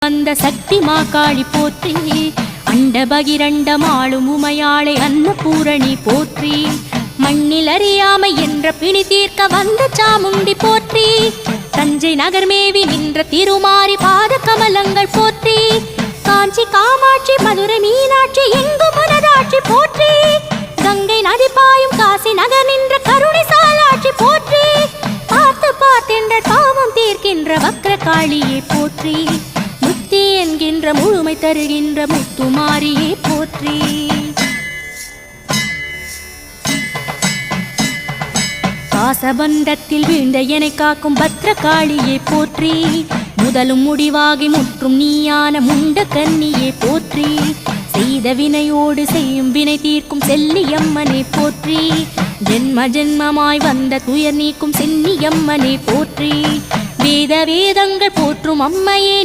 அந்த சக்தி மாகாளி போற்றி, அண்ட பகிரண்டமாளும் உமையாளை அன்னபூரணி போற்றி, மண்ணில் அறியாமை என்ற பிணி தீர்க்க வந்த சாமுண்டி போற்றி, தஞ்சை நகர் மேவி நின்ற திருமாரி பாத கமலங்கள் போற்றி, காஞ்சி காமாட்சி மதுரை மீனாட்சி எங்கு மனதாட்சி போற்றி, கங்கை நதி பாயும் காசி நகர் நின்ற கருணை சாலாட்சி போற்றி, பார்த்து பார்த்தென்ற பாவம் தீர்க்கின்ற வக்ர காளியே போற்றி, முக்தி என்கின்ற முழுமை தருகின்ற முத்துமாரியே போற்றி. பாசபந்தத்தில் வீழ்ந்த எனை காக்கும் பத்ரகாளியே போற்றி, முதலும் முடிவாகி முற்றும் நீயான முண்ட கன்னியே போற்றி, செய்த வினையோடு செய்யும் வினை தீர்க்கும் செல்லியம்மனை போற்றி, ஜென்ம ஜென்மமாய் வந்த துயர் நீக்கும் சென்னியம்மனை போற்றி, வேத வேதங்கள் போற்றும் அம்மையே